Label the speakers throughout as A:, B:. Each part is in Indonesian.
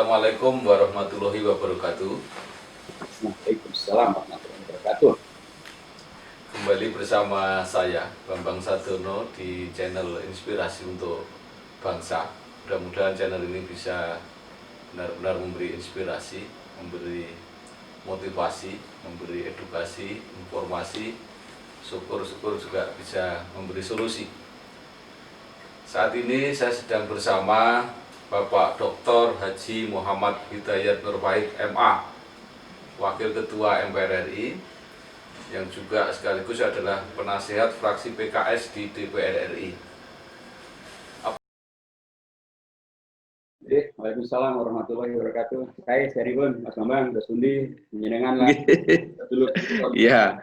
A: Assalamualaikum warahmatullahi wabarakatuh.
B: Waalaikumsalam warahmatullahi wabarakatuh.
A: Kembali bersama saya Bambang Sadono di channel Inspirasi untuk Bangsa. Mudah-mudahan channel ini bisa benar-benar memberi inspirasi, memberi motivasi, memberi edukasi, informasi, syukur-syukur juga bisa memberi solusi. Saat ini saya sedang bersama Bapak Dr. Haji Muhammad Hidayat Nur Wahid MA, Wakil Ketua MPR RI, yang juga sekaligus adalah penasihat fraksi PKS di DPR RI.
B: Waalaikumsalam warahmatullahi wabarakatuh. Hai, Seribun, Mas Bambang, Mas Sundi, menyenangkan lah. Dulu.
C: Iya,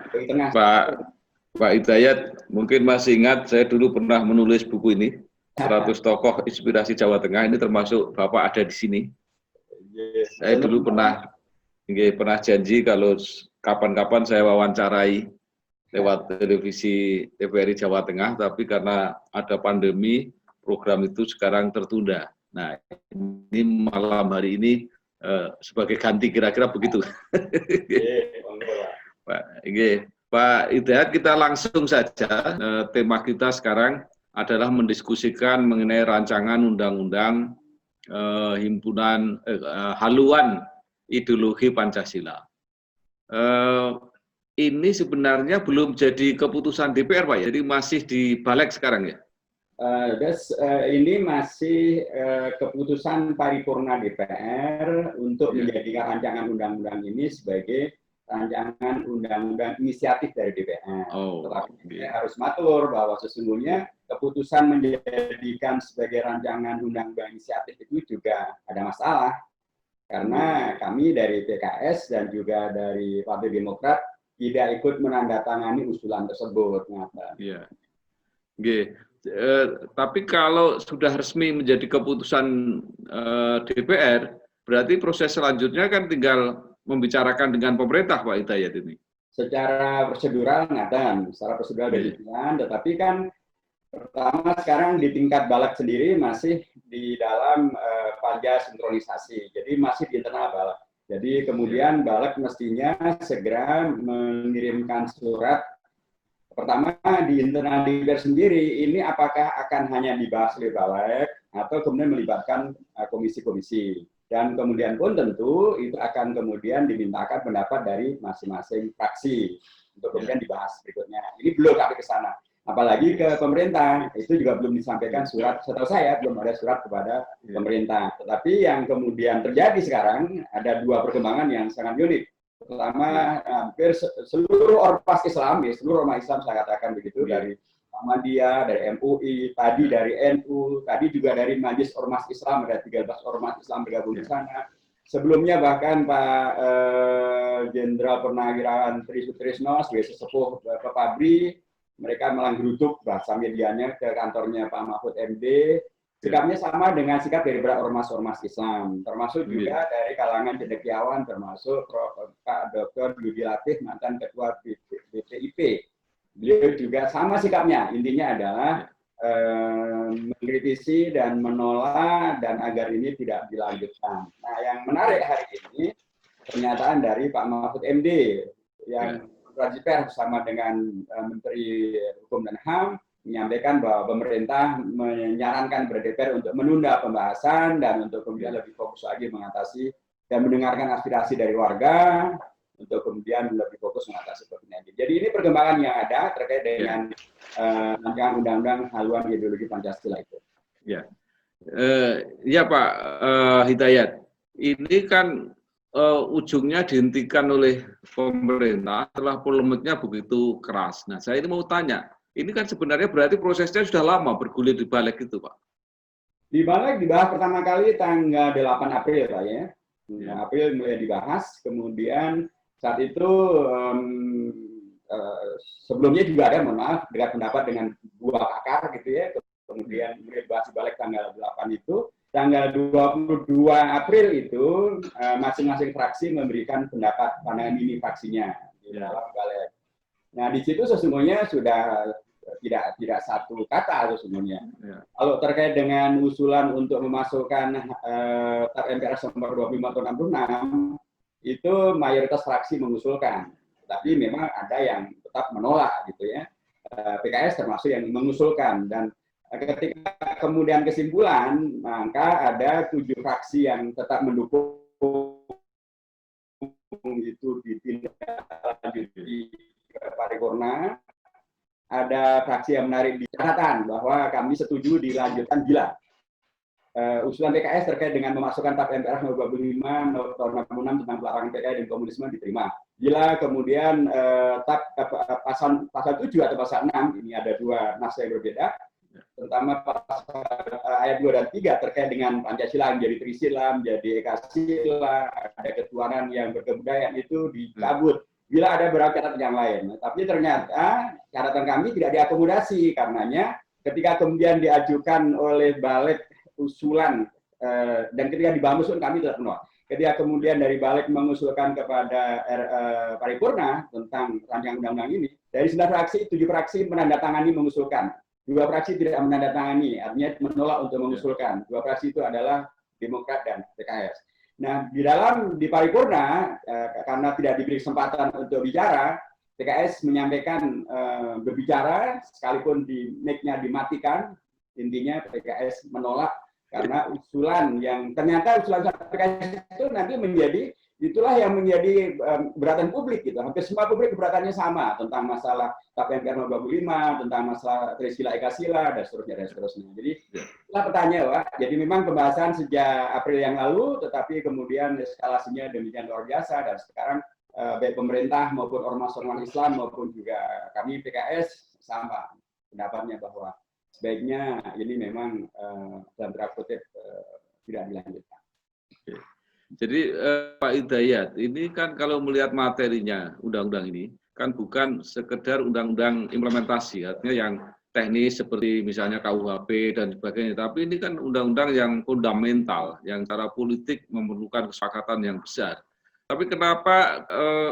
C: Pak Hidayat, mungkin masih ingat saya dulu pernah menulis buku ini, 100 tokoh inspirasi Jawa Tengah, ini termasuk Bapak ada di sini. Saya dulu pernah janji kalau kapan-kapan saya wawancarai lewat televisi TVRI Jawa Tengah, tapi karena ada pandemi, program itu sekarang tertunda. Nah, ini malam hari ini sebagai ganti kira-kira begitu. Pak Hidayat, kita langsung saja. Tema kita sekarang adalah mendiskusikan mengenai rancangan undang-undang himpunan haluan ideologi Pancasila. Ini sebenarnya belum jadi keputusan DPR, Pak, jadi masih di balik sekarang ya?
B: Ini masih keputusan paripurna DPR untuk menjadikan rancangan undang-undang ini sebagai rancangan undang-undang inisiatif dari DPR. Tetapi harus matur bahwa sesungguhnya keputusan menjadikan sebagai rancangan undang-undang inisiatif itu juga ada masalah. Karena kami dari PKS dan juga dari Partai Demokrat tidak ikut menandatangani usulan tersebut.
C: Iya. Tapi kalau sudah resmi menjadi keputusan DPR, berarti proses selanjutnya kan tinggal membicarakan dengan pemerintah, Pak Hidayat ini.
B: Secara prosedural secara prosedural demikian, tetapi kan pertama sekarang di tingkat Balek sendiri masih di dalam panja sinkronisasi, jadi masih di internal Balek. Jadi kemudian Balek mestinya segera mengirimkan surat. Pertama di internal DPR sendiri ini apakah akan hanya dibahas oleh Balek atau kemudian melibatkan komisi-komisi, dan kemudian pun tentu itu akan kemudian dimintakan pendapat dari masing-masing fraksi untuk kemudian dibahas berikutnya. Ini belum sampai ke sana, apalagi ke pemerintah itu juga belum disampaikan surat. Setahu saya belum ada surat kepada pemerintah. Tetapi yang kemudian terjadi sekarang ada dua perkembangan yang sangat unik. Pertama, hampir seluruh ormas Islam, seluruh ormas Islam saya katakan begitu, dari Muhammadiyah, dari MUI, tadi dari NU, tadi juga dari Majelis Ormas Islam, ada 13 ormas Islam bergabung di sana. Sebelumnya bahkan Pak Jenderal Purnawirawan Tri Sutrisno sebagai sesepuh Pabri, mereka malah geruduk bahasa medianya ke kantornya Pak Mahfud MD. Sikapnya sama dengan sikap dari beberapa ormas-ormas Islam, termasuk juga dari kalangan cendekiawan, termasuk Pak Dr. Yudi Latif, mantan Ketua BPIP. Beliau juga sama sikapnya, intinya adalah mengkritisi dan menolak dan agar ini tidak dilanjutkan. Nah, yang menarik hari ini pernyataan dari Pak Mahfud MD yang konferensi bersama dengan Menteri Hukum dan HAM menyampaikan bahwa pemerintah menyarankan kepada DPR untuk menunda pembahasan dan untuk kemudian lebih fokus lagi mengatasi dan mendengarkan aspirasi dari warga untuk kemudian lebih fokus mengatasi COVID-19. Jadi ini perkembangan yang ada terkait dengan rancangan undang-undang haluan ideologi Pancasila itu.
C: Ya, Pak Hidayat. Ini kan ujungnya dihentikan oleh pemerintah setelah polemiknya begitu keras. Nah, saya ini mau tanya, ini kan sebenarnya berarti prosesnya sudah lama bergulir di balik itu, Pak.
B: Di balik dibahas pertama kali tanggal 8 April, Pak ya. April mulai dibahas, kemudian saat itu sebelumnya juga ada, mohon maaf, dengan pendapat dengan dua pakar gitu ya. Kemudian mulai dibahas di balik tanggal 8 itu. Tanggal 22 April itu masing-masing fraksi memberikan pandangan ini fraksinya di dalam balik. Nah, di situ sesungguhnya sudah tidak satu kata sesungguhnya.
C: Ya.
B: Kalau terkait dengan usulan untuk memasukkan TAP MPRS nomor 25 atau 66, itu mayoritas fraksi mengusulkan, tapi memang ada yang tetap menolak gitu ya. PKS termasuk yang mengusulkan, dan ketika kemudian kesimpulan, maka ada 7 fraksi yang tetap mendukung itu ditindaklanjuti ke paripurna. Ada fraksi yang menarik di catatan bahwa kami setuju dilanjutkan bila usulan PKS terkait dengan memasukkan TAP MPRS nomor 25 tahun 66 tentang pelarangan PKI dan komunisme diterima. Bila kemudian TAP pasal 7 atau pasal 6, ini ada 2 naskah yang berbeda, terutama pasal ayat 2 dan 3 terkait dengan Pancasila menjadi Trisila, menjadi Ekasila, ada ketuhanan yang berkebudayaan, itu dicabut bila ada beberapa catatan yang lain. Tapi ternyata catatan kami tidak diakomodasi, karenanya ketika kemudian diajukan oleh Balik usulan dan ketika dibahas kami tidak menolak. Ketika kemudian dari Balik mengusulkan kepada paripurna tentang rancangan undang-undang ini, dari 9 fraksi, 7 fraksi menandatangani mengusulkan. 2 fraksi tidak menandatangani, artinya menolak untuk mengusulkan. 2 fraksi itu adalah Demokrat dan PKS. Nah, di paripurna, karena tidak diberi kesempatan untuk bicara, PKS menyampaikan berbicara, sekalipun di mic-nya dimatikan, intinya PKS menolak karena usulan yang ternyata usulan PKS itu nanti itulah yang menjadi keberatan publik gitu. Hampir semua publik keberatannya sama tentang masalah TAP MPRS nomor 25, tentang masalah Trisila Ekasila dan seterusnya. Jadi itulah pertanyaan, Pak. Jadi memang pembahasan sejak April yang lalu, tetapi kemudian eskalasinya demikian luar biasa, dan sekarang baik pemerintah maupun ormas-ormas Islam maupun juga kami PKS sama pendapatnya bahwa sebaiknya ini memang dalam tanda kutip tidak dilanjutkan.
C: Jadi Pak Hidayat, ini kan kalau melihat materinya undang-undang ini kan bukan sekedar undang-undang implementasi, artinya yang teknis seperti misalnya KUHP dan sebagainya, tapi ini kan undang-undang yang fundamental, yang secara politik memerlukan kesepakatan yang besar. Tapi kenapa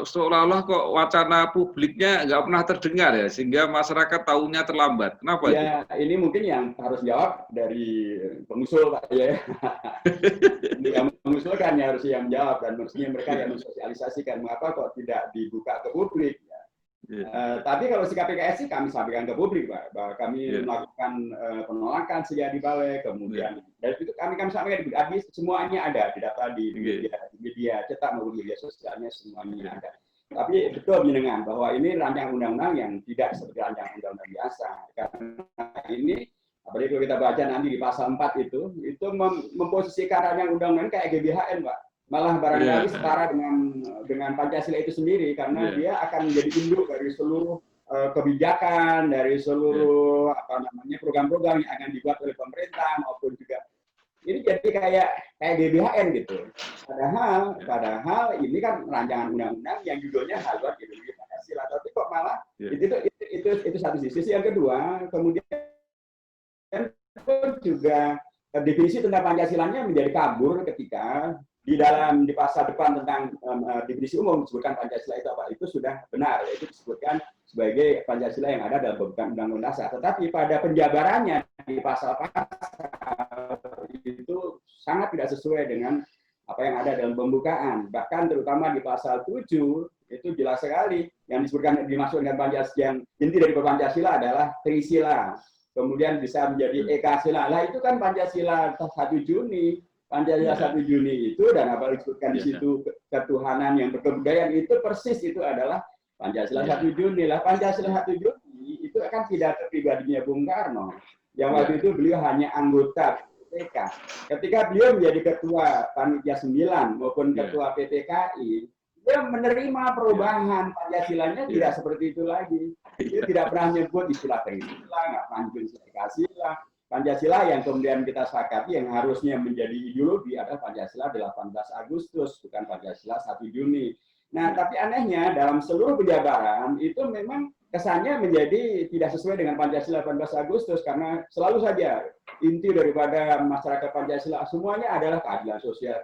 C: seolah-olah kok wacana publiknya nggak pernah terdengar ya, sehingga masyarakat tahunya terlambat. Kenapa
B: ya, itu? Ini mungkin yang harus jawab dari pengusul, Pak ya. Yang mengusulkan ya harus yang jawab, dan mestinya mereka yang mensosialisasikan mengapa kok tidak dibuka ke publik. Tapi kalau sikap PKS sih kami sampaikan ke publik, Pak, bahwa kami melakukan penolakan sejak di Balai, kemudian dari itu kami sampaikan di habis semuanya ada di data di media cetak maupun media sosialnya, semuanya ada. Tapi betul menyenangkan bahwa ini rancangan undang-undang yang tidak seperti rancangan undang-undang biasa, karena ini apalagi kalau kita baca nanti di pasal 4 itu memposisikan rancangan undang-undang kayak GBHN, Pak. Malah barangkali setara dengan Pancasila itu sendiri, karena dia akan menjadi induk dari seluruh kebijakan, dari seluruh program-program yang akan dibuat oleh pemerintah maupun juga ini jadi kayak GBHN gitu. Padahal ini kan rancangan undang-undang yang judulnya Haluan Ideologi Pancasila, tapi kok malah itu satu sisi. Sisi yang kedua, kemudian juga definisi tentang Pancasilanya menjadi kabur ketika di pasal depan tentang definisi umum disebutkan Pancasila itu apa, itu sudah benar, yaitu disebutkan sebagai Pancasila yang ada dalam pembukaan Undang-Undang Dasar. Tetapi pada penjabarannya di pasal-pasal itu sangat tidak sesuai dengan apa yang ada dalam pembukaan. Bahkan terutama di pasal 7 itu jelas sekali yang disebutkan dimasukkan Pancasila, yang inti dari Pancasila adalah Trisila. Kemudian bisa menjadi Ekasila. Lah itu kan Pancasila 1 Juni. Pancasila 1 Juni itu, dan apa disebutkan di situ ketuhanan yang berkebudayaan, itu persis itu adalah Pancasila 1 Juni. Lah Pancasila 1 Juni itu akan pidato pribadinya Bung Karno. Yang waktu itu beliau hanya anggota PPK. Ketika beliau menjadi ketua Panitia 9 maupun ketua PPKI, dia menerima perubahan Pancasilanya tidak seperti itu lagi. Dia tidak pernah menyebut istilah Trisila, nggak pernah menyebut istilah Ekasila. Pancasila yang kemudian kita sepakati yang harusnya menjadi ideologi adalah Pancasila 18 Agustus, bukan Pancasila 1 Juni. Nah, tapi anehnya dalam seluruh penjabaran itu memang kesannya menjadi tidak sesuai dengan Pancasila 18 Agustus, karena selalu saja inti daripada masyarakat Pancasila semuanya adalah keadilan sosial.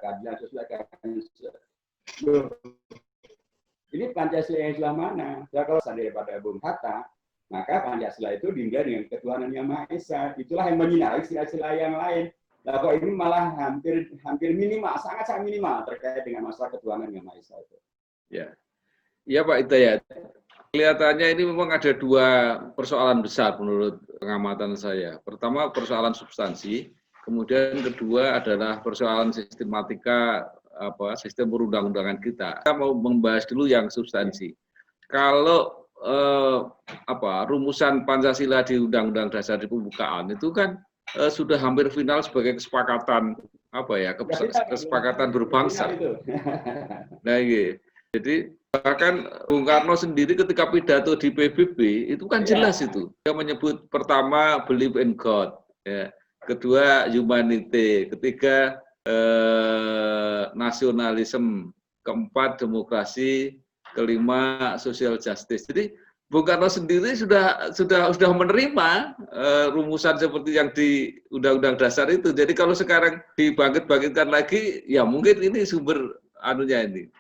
B: Ini Pancasila yang sebelah mana? Ya, kalau daripada Bung Hatta, Maka Pancasila itu dimulai dengan ketuhanan yang Maha Esa. Itulah yang menyinari sila-sila yang lain. Nah, kok ini malah hampir minimal, sangat minimal terkait dengan masalah ketuhanan yang Maha Esa itu.
C: Ya, ya Pak Hidayat. Kelihatannya ini memang ada dua persoalan besar menurut pengamatan saya. Pertama persoalan substansi, kemudian kedua adalah persoalan sistematika sistem perundang-undangan kita. Kita mau membahas dulu yang substansi. Kalau rumusan Pancasila di Undang-Undang Dasar di pembukaan itu kan sudah hampir final sebagai kesepakatan kesepakatan berbangsa. Nah, iya. Jadi bahkan Bung Karno sendiri ketika pidato di PBB itu kan jelas itu. Dia menyebut pertama believe in God, ya. Kedua humanity, ketiga nasionalisme, keempat demokrasi, kelima social justice. Jadi Bung Karno sendiri sudah menerima rumusan seperti yang di Undang-Undang Dasar itu. Jadi kalau sekarang dibangkit-bangkitkan lagi, ya mungkin ini sumber ini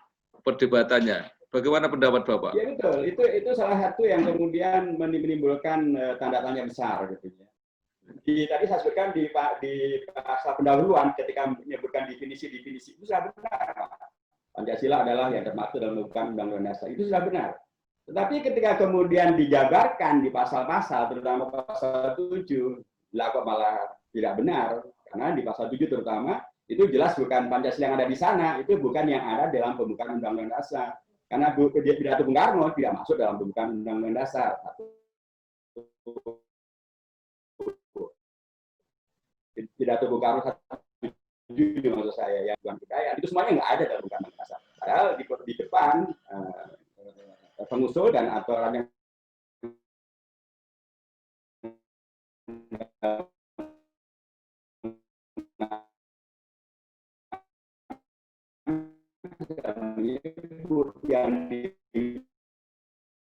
C: perdebatannya. Bagaimana pendapat Bapak?
B: Ya betul, itu salah satu yang kemudian menimbulkan tanda tanya besar gitu ya. Tadi saya sebutkan di pasal pendahuluan ketika menyebutkan definisi-definisi itu sudah benar. Pancasila adalah yang termaktub dalam Undang-Undang Dasar, itu sudah benar. Tetapi ketika kemudian dijabarkan di pasal-pasal, terutama pasal 7, kok malah tidak benar. Karena di pasal 7 terutama, itu jelas bukan Pancasila yang ada di sana, itu bukan yang ada dalam pembukaan Undang-Undang Dasar. Karena pidato Bung Karno tidak masuk dalam pembukaan Undang-Undang Dasar. Pidato Bung Karno maksud saya yang bukan budaya, itu semuanya nggak ada dalam Undang-Undang Dasar. Padahal di depan pengusul dan aturan yang yang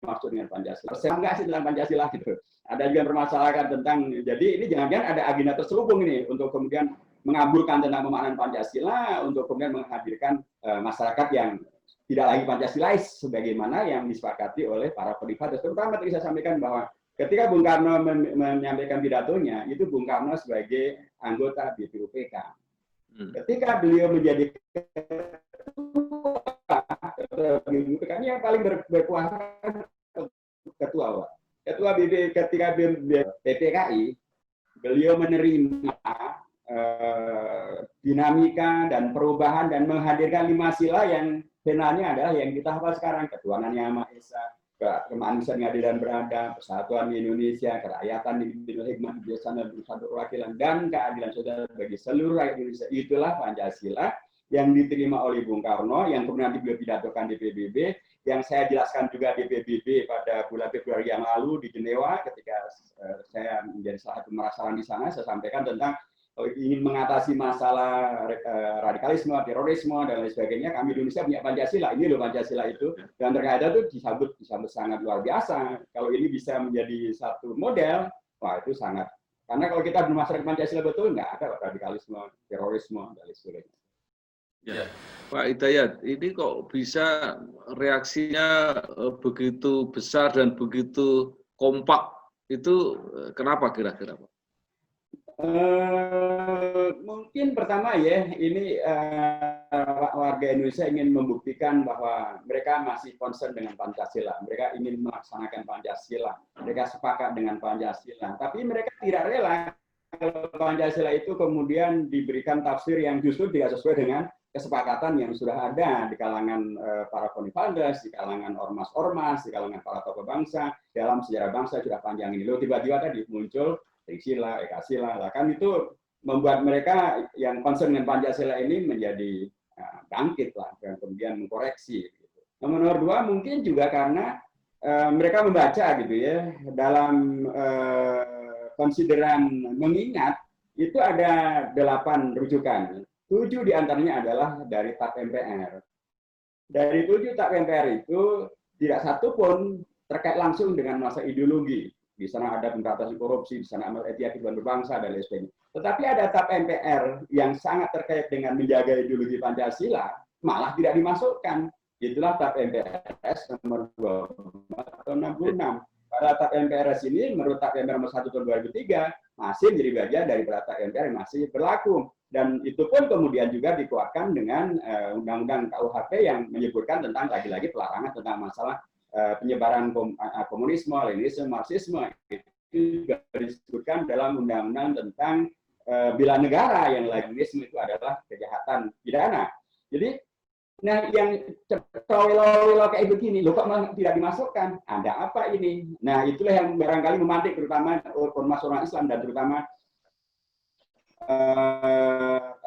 B: dimaksud dengan Pancasila. Saya nggak sih dalam Pancasila gitu. Ada juga permasalahan tentang, jadi ini jangan-jangan ada agenda terselubung ini untuk kemudian mengaburkan tentang pemaknaan Pancasila, untuk kemudian menghadirkan masyarakat yang tidak lagi Pancasilais sebagaimana yang disepakati oleh para privatus. Terutama tadi saya sampaikan bahwa ketika Bung Karno menyampaikan pidatonya, itu Bung Karno sebagai anggota BPUPK. Ketika beliau menjadi BPUPK ini yang paling berkuasa ketua ketika PPKI, beliau menerima dinamika dan perubahan dan menghadirkan 5 sila yang finalnya adalah yang kita hafal sekarang, ketuhanan yang Maha Esa, kemanusiaan yang adil dan beradab, persatuan di Indonesia, kerakyatan di hikmah, kebiasaan dan satu perwakilan, dan keadilan sosial bagi seluruh rakyat Indonesia. Itulah Pancasila yang diterima oleh Bung Karno, yang kemudian nanti beliau pidatokan di PBB, yang saya jelaskan juga di PBB pada bulan Februari yang lalu di Jenewa, ketika saya menjadi salah satu merasakan di sana, saya sampaikan tentang ingin mengatasi masalah radikalisme, terorisme, dan lain sebagainya, kami Indonesia punya Pancasila. Ini loh Pancasila itu. Dan ternyata itu disambut sangat luar biasa. Kalau ini bisa menjadi satu model, wah itu sangat. Karena kalau kita bermasyarakat Pancasila betul, nggak ada radikalisme, terorisme, dan lain sebagainya.
C: Ya, Pak Hidayat, ini kok bisa reaksinya begitu besar dan begitu kompak? Itu kenapa kira-kira, Pak?
B: Mungkin pertama ya, ini warga Indonesia ingin membuktikan bahwa mereka masih concern dengan Pancasila, mereka ingin melaksanakan Pancasila, mereka sepakat dengan Pancasila, tapi mereka tidak rela kalau Pancasila itu kemudian diberikan tafsir yang justru tidak sesuai dengan kesepakatan yang sudah ada di kalangan para konifaldes, di kalangan ormas-ormas, di kalangan para tokoh bangsa, dalam sejarah bangsa sudah panjang ini. Loh, tiba-tiba tadi muncul Trisila, Ekasila, kan itu membuat mereka yang concern dengan Pancasila ini menjadi bangkit lah, dan kemudian mengkoreksi. Gitu. Nomor 2 mungkin juga karena mereka membaca gitu ya, dalam konsideran mengingat itu ada 8 rujukan. 7 diantaranya adalah dari TAP MPR. Dari 7 TAP MPR itu tidak satu pun terkait langsung dengan masa ideologi. Di sana ada pemberantasan korupsi, di sana amal etika kehidupan berbangsa, dan lain sebagainya. Tetapi ada TAP MPR yang sangat terkait dengan menjaga ideologi Pancasila, malah tidak dimasukkan. Itulah TAP MPRS nomor 66. Pada TAP MPRS ini menurut TAP MPR nomor 1 tahun 2003 masih menjadi bagian dari TAP MPR yang masih berlaku. Dan itu pun kemudian juga dikuatkan dengan Undang-Undang KUHP yang menyebutkan tentang lagi-lagi pelarangan tentang masalah penyebaran komunisme, Leninisme, Marxisme. Itu juga disebutkan dalam Undang-Undang tentang bela negara yang Leninisme itu adalah kejahatan pidana. Jadi, nah yang cowok kayak begini, loh kok tidak dimasukkan? Ada apa ini? Nah itulah yang barangkali memantik terutama ormas orang Islam dan terutama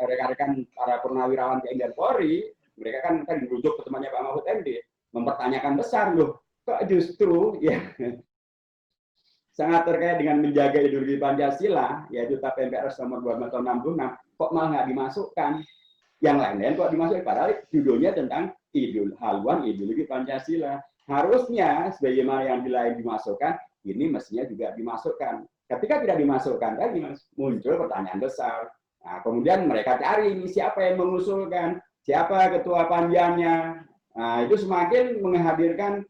B: rekan-rekan para purnawirawan TNI dan Polri. Mereka kan dirujuk ke temannya Pak Mahfud MD, mempertanyakan besar loh, kok justru ya sangat terkait dengan menjaga ideologi Pancasila, yaitu TAP MPRS nomor 25 tahun 66, kok malah nggak dimasukkan? Yang lain-lain kok dimasukkan, padahal judulnya tentang haluan ideologi Pancasila. Harusnya sebagaimana yang lain dimasukkan, ini mestinya juga dimasukkan. Ketika tidak dimasukkan tadi muncul pertanyaan besar. Nah, kemudian mereka cari ini siapa yang mengusulkan, siapa ketua panjangnya. Nah, itu semakin menghadirkan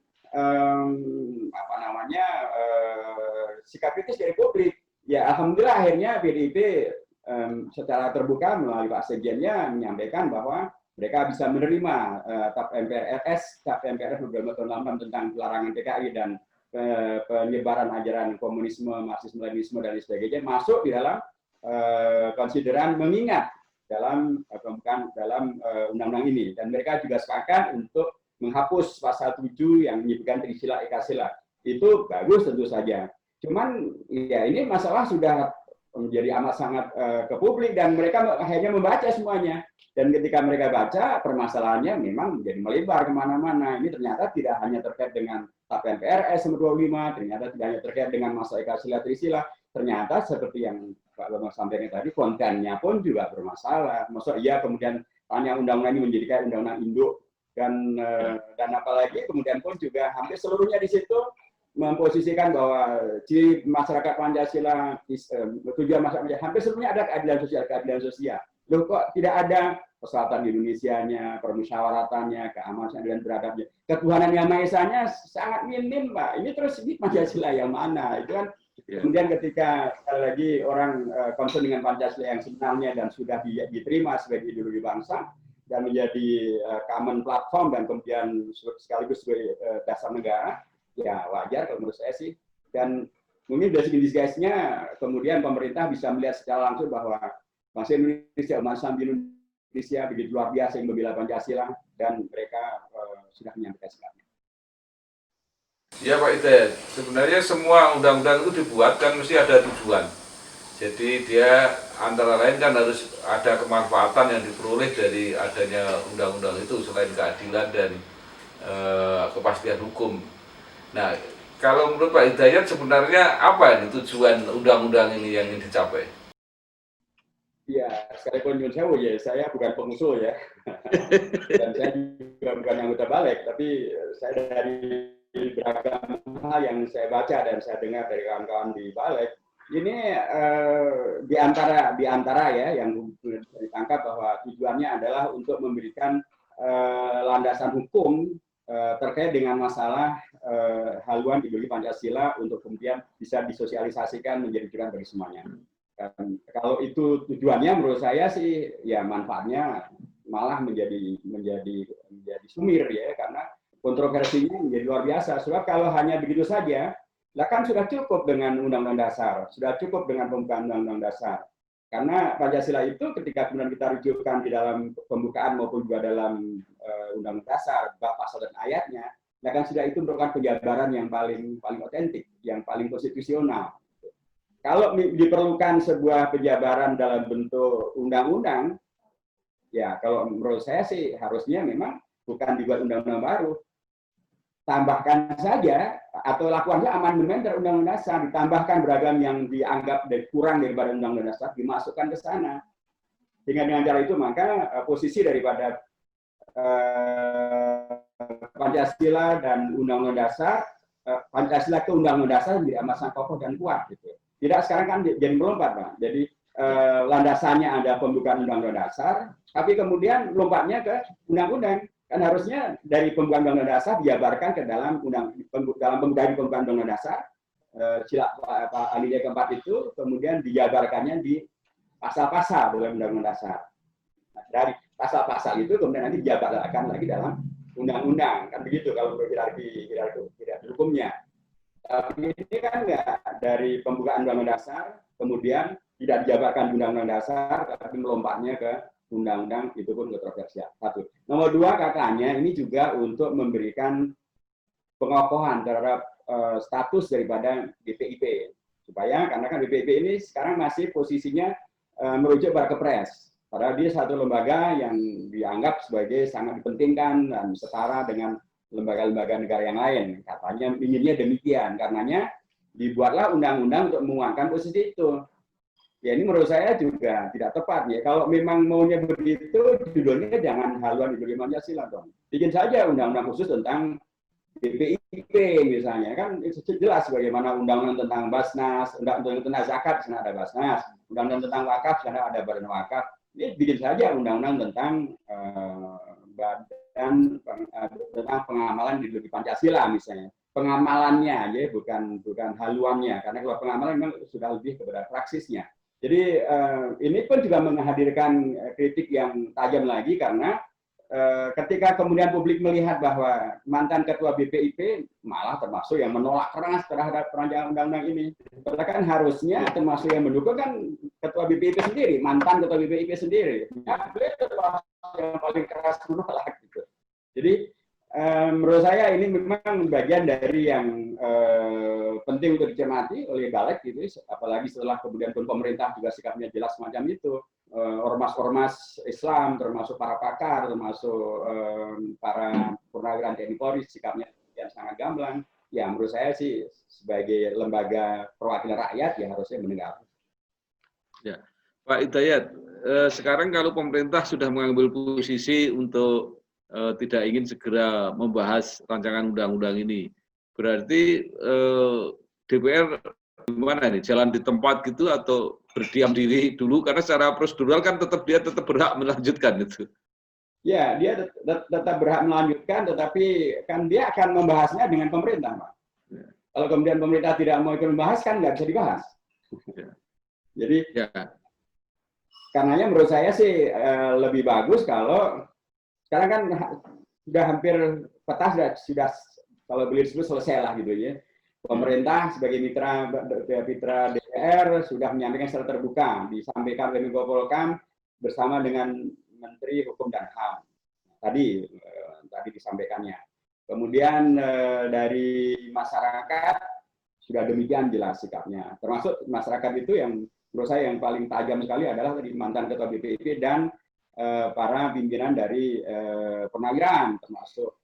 B: sikap kritis dari publik. Ya, alhamdulillah akhirnya PDIP secara terbuka melalui Pak Sekjennya menyampaikan bahwa mereka bisa menerima TAP MPRS nomor 2 tahun 8 tentang pelarangan PKI dan penyebaran ajaran komunisme, Marxisme, Leninisme dan sebagainya masuk di dalam konsideran mengingat dalam undang-undang ini, dan mereka juga sepakat untuk menghapus pasal 7 yang menyebutkan Trisila Ekasila. Itu bagus tentu saja. Cuman ya ini masalah sudah menjadi amat sangat ke publik dan mereka akhirnya membaca semuanya. Dan ketika mereka baca, permasalahannya memang menjadi melebar kemana-mana. Ini ternyata tidak hanya terkait dengan TAP MPRS nomor 25, ternyata tidak hanya terkait dengan masalah Ekasila Trisila, ternyata seperti yang Pak Bambang sampaikan tadi, kontennya pun juga bermasalah. Maksudnya iya kemudian hanya undang-undang ini menjadi kayak undang-undang induk, dan apalagi kemudian pun juga hampir seluruhnya di situ memposisikan bahwa ciri masyarakat Pancasila, tujuan masyarakat hampir seluruhnya ada keadilan sosial. Loh kok tidak ada persatuan Indonesianya, permusyawaratannya, keamanan dan beradabnya, ketuhanan yang Maha Esa-nya sangat minim, Pak. Ini terus ini Pancasila yang mana? Itu kan kemudian ketika lagi orang concern dengan Pancasila yang sebenarnya dan sudah diterima sebagai ideologi bangsa dan menjadi common platform dan kemudian sekaligus sebagai dasar negara, ya wajar kalau menurut saya sih. Dan mungkin dari segi disguise-nya kemudian pemerintah bisa melihat secara langsung bahwa bangsa Indonesia, umat Islam di Indonesia begitu luar biasa yang membela Pancasila dan mereka sudah menyampaikan sikapnya.
A: Ya Pak Hidayat, sebenarnya semua undang-undang itu dibuat kan mesti ada tujuan. Jadi dia antara lain kan harus ada kemanfaatan yang diperoleh dari adanya undang-undang itu selain keadilan dan kepastian hukum. Nah, kalau menurut Pak Hidayat sebenarnya apa ini tujuan undang-undang ini yang ingin dicapai?
B: Ya, sekalipun nyun sewu ya, saya bukan pengusul ya, dan saya juga bukan anggota balik, tapi saya dari beragam hal yang saya baca dan saya dengar dari kawan-kawan di balik, ini di antara ya yang ditangkap bahwa tujuannya adalah untuk memberikan landasan hukum terkait dengan masalah haluan ideologi Pancasila untuk kemudian bisa disosialisasikan menjadi tujuan bagi semuanya. Dan kalau itu tujuannya menurut saya sih ya manfaatnya malah menjadi sumir ya, karena kontroversinya menjadi luar biasa. Sebab kalau hanya begitu saja, lah kan sudah cukup dengan Undang-Undang Dasar, sudah cukup dengan pembukaan Undang-Undang Dasar. Karena Pancasila itu ketika kemudian kita rujukan di dalam pembukaan maupun juga dalam Undang-Undang Dasar, bab pasal dan ayatnya, nah kan sudah itu merupakan penjabaran yang paling otentik, yang paling konstitusional. Kalau diperlukan sebuah penjabaran dalam bentuk undang-undang, ya kalau menurut saya sih harusnya memang bukan dibuat undang-undang baru. Tambahkan saja atau lakukannya amandemen terhadap Undang-Undang Dasar, ditambahkan beragam yang dianggap kurang daripada Undang-Undang Dasar, dimasukkan ke sana. Dengan cara itu maka posisi daripada Pancasila dan Undang-Undang Dasar, Pancasila ke Undang-Undang Dasar menjadi amat sangat kokoh dan kuat. Gitu. Tidak sekarang kan jadi melompat, Pak. Jadi landasannya ada pembukaan Undang-Undang Dasar, tapi kemudian lompatnya ke undang-undang. Kan harusnya dari pembukaan Undang-Undang Dasar dijabarkan ke dalam pembukaan Undang-Undang Dasar, sila alinea keempat itu kemudian dijabarkannya di pasal-pasal dalam Undang-Undang Dasar. Nah, dari pasal-pasal itu kemudian nanti dijabarkan lagi dalam undang-undang, kan begitu kalau hierarki hukumnya. Tapi ini kan nggak dari pembukaan Undang-Undang Dasar, kemudian tidak dijabarkan Undang-Undang Dasar, tapi melompatnya ke undang-undang, itu pun kontroversial. Satu. Nomor dua, katanya ini juga untuk memberikan pengokohan terhadap status daripada BPIP. Supaya, karena kan BPIP ini sekarang masih posisinya merujuk pada Kepres. Padahal dia satu lembaga yang dianggap sebagai sangat dipentingkan dan setara dengan lembaga-lembaga negara yang lain. Katanya inginnya demikian, karenanya dibuatlah undang-undang untuk menguangkan posisi itu. Ya ini menurut saya juga tidak tepat ya. Kalau memang maunya begitu, judulnya jangan haluan ideologi Pancasila dong. Bikin saja undang-undang khusus tentang BPIP misalnya, kan itu jelas bagaimana undang-undang tentang Basnas, undang-undang tentang zakat, sana ada Basnas, undang-undang tentang wakaf, sana ada Badan Wakaf. Ini bikin saja undang-undang tentang badan tentang pengamalan ideologi Pancasila misalnya. Pengamalannya ya, bukan haluannya, karena kalau pengamalan memang sudah lebih kepada praksisnya. Jadi ini pun juga menghadirkan kritik yang tajam lagi karena ketika kemudian publik melihat bahwa mantan ketua BPIP malah termasuk yang menolak keras terhadap perancangan undang-undang ini. Padahal kan harusnya termasuk yang mendukung kan ketua BPIP sendiri, mantan ketua BPIP sendiri. Ya, beliau termasuk yang paling keras menolak gitu. Jadi menurut saya ini memang bagian dari yang penting untuk dicermati oleh Balik gitu, apalagi setelah kemudian pun pemerintah juga sikapnya jelas semacam itu. Ormas-ormas Islam, termasuk para pakar, termasuk para purnawirawan TNI Polri, sikapnya yang sangat gamblang. Ya, menurut saya sih sebagai lembaga perwakilan rakyat ya harusnya mendengar.
C: Ya, Pak Hidayat, sekarang kalau pemerintah sudah mengambil posisi untuk tidak ingin segera membahas rancangan undang-undang ini, berarti DPR gimana nih? Jalan di tempat gitu atau berdiam diri dulu, karena secara prosedural kan dia tetap berhak melanjutkan itu.
B: Ya, dia tetap berhak melanjutkan, tetapi kan dia akan membahasnya dengan pemerintah, Pak. Ya. Kalau kemudian pemerintah tidak mau ikut membahas, kan nggak bisa dibahas. Ya. Jadi, ya. Karenanya menurut saya sih lebih bagus kalau sekarang kan sudah hampir peta sudah kalau beliau disebut selesai lah gitu ya. Pemerintah sebagai mitra DPR sudah menyampaikan secara terbuka, disampaikan oleh Menko Polhukam bersama dengan Menteri Hukum dan HAM. Tadi disampaikannya. Kemudian dari masyarakat sudah demikian jelas sikapnya. Termasuk masyarakat itu yang menurut saya yang paling tajam sekali adalah tadi mantan ketua BPIP dan para pimpinan dari Purnawirawan, termasuk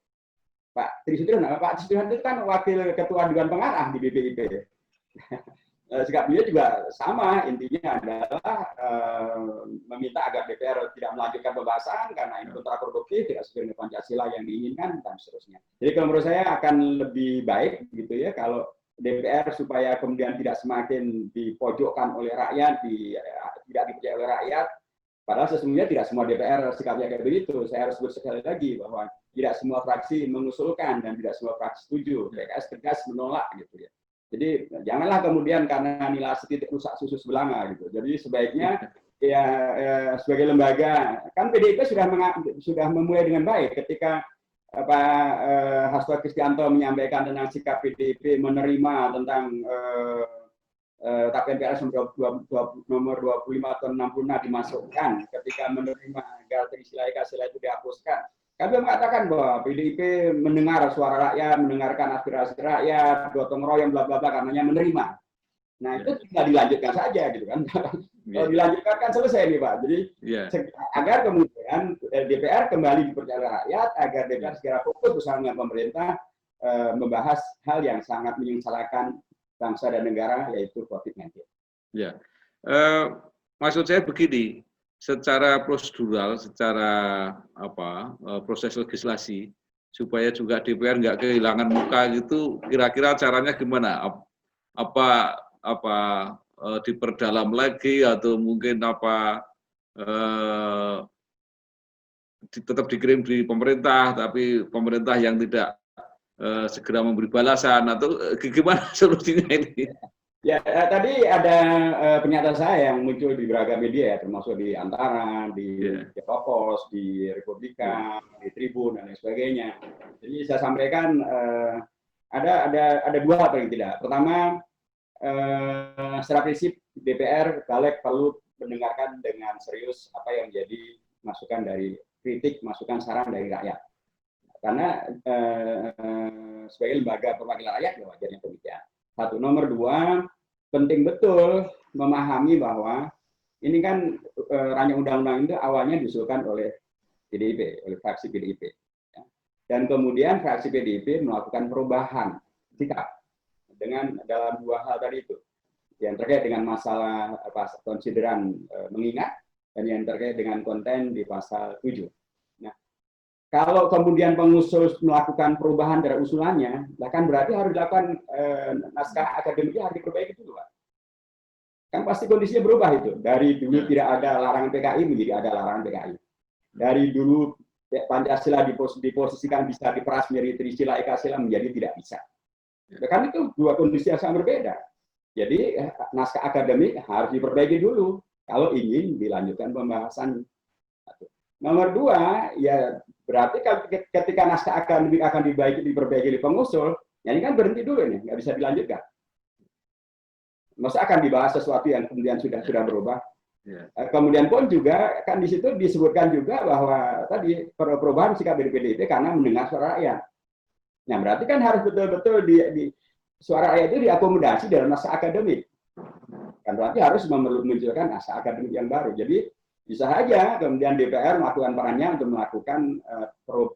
B: Pak Trisutrisno. Pak Trisutrisno itu kan wakil ketua Dewan Pengarah di BPIP. Sikap beliau juga sama, intinya adalah meminta agar DPR tidak melanjutkan pembahasan karena ini kontraproduktif, tidak sesuai dengan Pancasila yang diinginkan dan seterusnya. Jadi kalau menurut saya akan lebih baik gitu ya kalau DPR supaya kemudian tidak semakin dipojokkan oleh rakyat, tidak dipercaya oleh rakyat. Padahal sesungguhnya tidak semua DPR sikapnya kayak begitu. Saya harus sebut sekali lagi bahwa tidak semua fraksi mengusulkan dan tidak semua fraksi setuju. PKS tegas menolak gitu ya. Jadi janganlah kemudian karena nilai setitik rusak susu sebelanga gitu. Jadi sebaiknya ya sebagai lembaga kan PDIP sudah memulai dengan baik ketika Pak Hasto Kristianto menyampaikan tentang sikap PDIP menerima tentang TAP MPRS nomor 25 atau 66 dimasukkan ketika menerima agar Trisila itu dihapuskan. Kami mengatakan bahwa PDIP mendengar suara rakyat, mendengarkan aspirasi rakyat, gotong royong bla bla bla karenanya menerima. Nah itu tinggal dilanjutkan saja gitu kan. Kalau dilanjutkan kan selesai nih Pak. Jadi agar kemudian DPR kembali dipercaya rakyat, agar DPR segera fokus bersama dengan pemerintah membahas hal yang sangat menyengsarakan bangsa dan negara, yaitu COVID-19.
C: Ya, maksud saya begini, secara prosedural, secara proses legislasi, supaya juga DPR nggak kehilangan muka gitu, kira-kira caranya gimana? Diperdalam lagi atau mungkin tetap dikirim di pemerintah, tapi pemerintah yang tidak segera memberi balasan atau gimana solusinya ini?
B: Ya, tadi ada pernyataan saya yang muncul di beragam media ya, termasuk di Antara, di Pos, di Republika, di Tribun dan lain sebagainya. Jadi saya sampaikan ada dua hal paling tidak. Pertama, secara prinsip DPR balik perlu mendengarkan dengan serius apa yang menjadi masukan dari kritik, masukan saran dari rakyat. Karena sebagai lembaga perwakilan rakyat ya wajarnya demikian. Satu. Nomor dua, penting betul memahami bahwa ini kan rancangan undang-undang itu awalnya diusulkan oleh PDIP, oleh fraksi PDIP. Dan kemudian fraksi PDIP melakukan perubahan sikap dengan dalam dua hal tadi itu. Yang terkait dengan masalah konsideran mengingat dan yang terkait dengan konten di pasal 7. Kalau kemudian pengusul melakukan perubahan dari usulannya, kan berarti harus dilakukan naskah akademiknya harus diperbaiki dulu, Pak. Kan pasti kondisinya berubah itu. Dari dulu tidak ada larangan PKI menjadi ada larangan PKI. Dari dulu Pancasila diposisikan bisa diperas menjadi Trisila Ekasila menjadi tidak bisa. Kan itu dua kondisi yang sangat berbeda. Jadi naskah akademik harus diperbaiki dulu kalau ingin dilanjutkan pembahasan. Nomor dua, ya berarti ketika naskah akademik akan diperbaiki di pengusul, ya ini kan berhenti dulu nih, nggak bisa dilanjutkan. Masa akan dibahas sesuatu yang kemudian sudah berubah. Kemudian pun juga kan di situ disebutkan juga bahwa tadi perubahan sikap dari PDIP karena mendengar suara rakyat. Nah berarti kan harus betul-betul di suara rakyat itu diakomodasi dalam naskah akademik. Kan berarti harus memunculkan naskah akademik yang baru. Jadi bisa saja kemudian DPR melakukan perannya untuk melakukan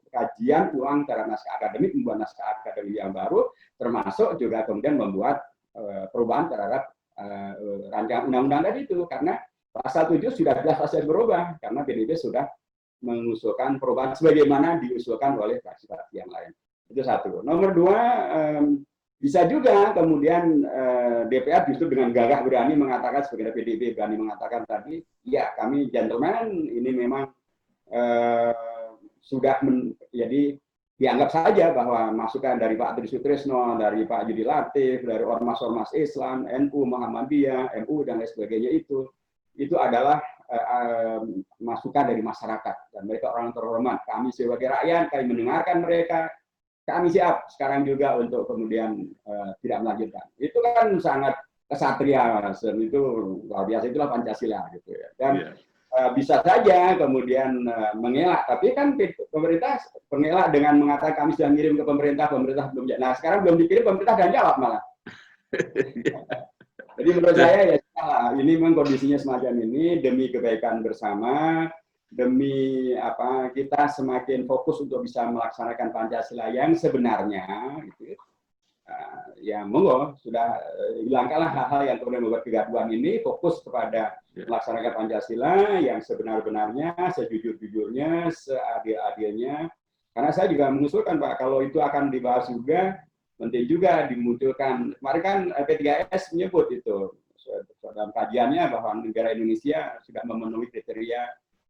B: kajian ulang terhadap naskah akademik, membuat naskah akademik yang baru, termasuk juga kemudian membuat perubahan terhadap rancangan undang-undang tadi itu. Karena pasal 7 sudah jelas pasal berubah, karena PDIP sudah mengusulkan perubahan sebagaimana diusulkan oleh fraksi-fraksi yang lain. Itu satu. Nomor dua, bisa juga kemudian DPR justru dengan gagah berani mengatakan, sebagai PDIP berani mengatakan tadi, ya kami gentleman, ini memang sudah jadi dianggap saja bahwa masukan dari Pak Tri Sutrisno, dari Pak Yudi Latif, dari ormas-ormas Islam, NU, Muhammadiyah, MU dan lain sebagainya itu adalah masukan dari masyarakat dan mereka orang terhormat. Kami sebagai rakyat, kami mendengarkan mereka. Kami siap sekarang juga untuk kemudian tidak melanjutkan. Itu kan sangat kesatria, dan itu luar biasa, itulah Pancasila gitu ya. Dan bisa saja kemudian mengelak, tapi kan pemerintah mengelak dengan mengatakan kami sudah ngirim ke pemerintah, pemerintah belum. Nah sekarang belum dikirim, pemerintah dan jawab malah. Jadi menurut saya ya salah. Ini memang kondisinya semacam ini demi kebaikan bersama. Demi kita semakin fokus untuk bisa melaksanakan Pancasila yang sebenarnya, gitu. Ya monggo sudah hilangkanlah hal-hal yang kemudian membuat kegaduhan ini, fokus kepada melaksanakan Pancasila yang sebenar-benarnya, sejujur-jujurnya, seadil-adilnya. Karena saya juga mengusulkan Pak, kalau itu akan dibahas juga, penting juga dimunculkan. Kemarin kan P3S menyebut itu dalam kajiannya bahwa negara Indonesia sudah memenuhi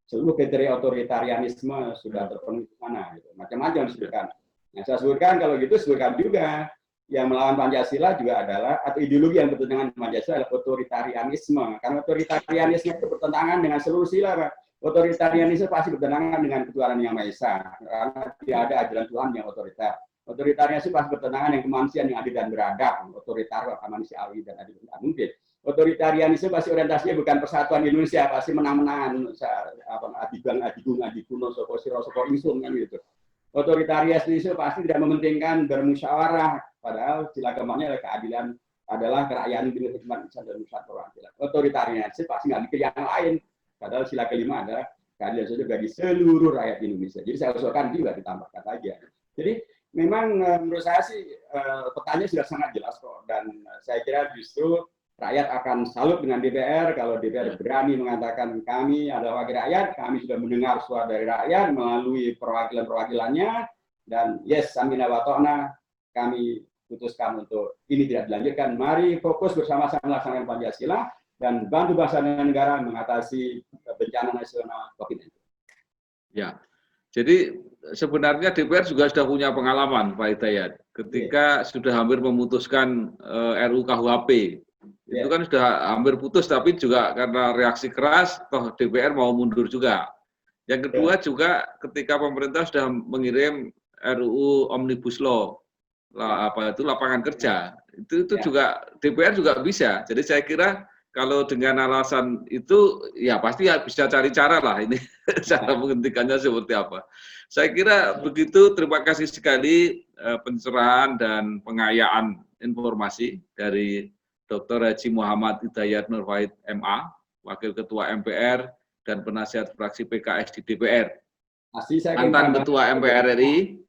B: seluruh kriteria otoritarianisme sudah terpenuhi di mana, gitu. Macam-macam disebutkan. Nah, saya sebutkan kalau gitu sebutkan juga yang melawan Pancasila juga adalah atau ideologi yang bertentangan dengan Pancasila adalah otoritarianisme. Karena otoritarianisme itu bertentangan dengan seluruh sila, Pak. Otoritarianisme pasti bertentangan dengan ketuhanan yang Maha Esa. Karena tidak ada ajaran Tuhan yang otoriter. Otoritarianisme pasti bertentangan dengan kemanusiaan yang adil dan beradab. Otoriter, manusiawi dan adil dan mungkin. Otoritarianisme pasti orientasinya bukan persatuan Indonesia, pasti menang-menangan adikuno soko siro soko insung kan gitu. Otoritarianisme pasti tidak mementingkan bermusyawarah, padahal sila keempat-nya adalah keadilan, adalah kerakyaan dengan hikmat insan dan musyawarah. Otoritarianisme pasti nggak mikir yang lain, padahal sila kelima adalah keadilan sosial bagi seluruh rakyat Indonesia. Jadi saya usulkan juga ditambahkan saja. Jadi memang menurut saya sih petanya sudah sangat jelas kok, dan saya kira justru rakyat akan salut dengan DPR kalau DPR berani mengatakan kami adalah wakil rakyat, kami sudah mendengar suara dari rakyat melalui perwakilan-perwakilannya, dan yes, amina wa ta'na, kami putuskan untuk ini tidak dilanjutkan. Mari fokus bersama-sama melaksanakan Pancasila dan bantu bangsa dan negara mengatasi bencana nasional COVID-19.
C: Ya, Jadi sebenarnya DPR juga sudah punya pengalaman, Pak Hidayat, ketika sudah hampir memutuskan RUU KUHP. Itu kan sudah hampir putus, tapi juga karena reaksi keras, toh DPR mau mundur juga. Yang kedua juga ketika pemerintah sudah mengirim RUU Omnibus Law, apa itu lapangan kerja, itu juga DPR juga bisa. Jadi saya kira kalau dengan alasan itu, ya pasti bisa cari cara lah ini cara menghentikannya seperti apa. Saya kira begitu. Terima kasih sekali pencerahan dan pengayaan informasi dari Dr. Haji Muhammad Hidayat Nur Wahid MA, Wakil Ketua MPR dan penasihat fraksi PKS di DPR, mantan Ketua MPR RI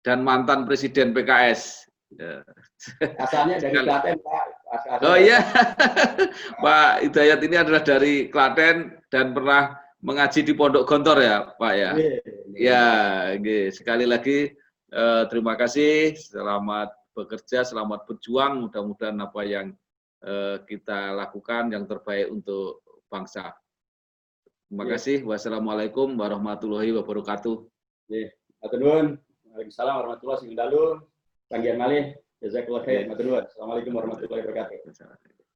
C: dan mantan Presiden PKS.
B: Asalnya dari Klaten, Pak.
C: Oh iya, Pak Hidayat ini adalah dari Klaten dan pernah mengaji di Pondok Gontor ya, Pak ya. Ya, sekali lagi terima kasih, selamat bekerja, selamat berjuang, mudah-mudahan apa yang kita lakukan yang terbaik untuk bangsa. Terima kasih. Wassalamualaikum warahmatullahi wabarakatuh.
B: Matur nuwun. Waalaikumsalam warahmatullahi wabarakatuh. Panggihan malih. Jazakallahu khair. Matur nuwun. Assalamualaikum warahmatullahi wabarakatuh.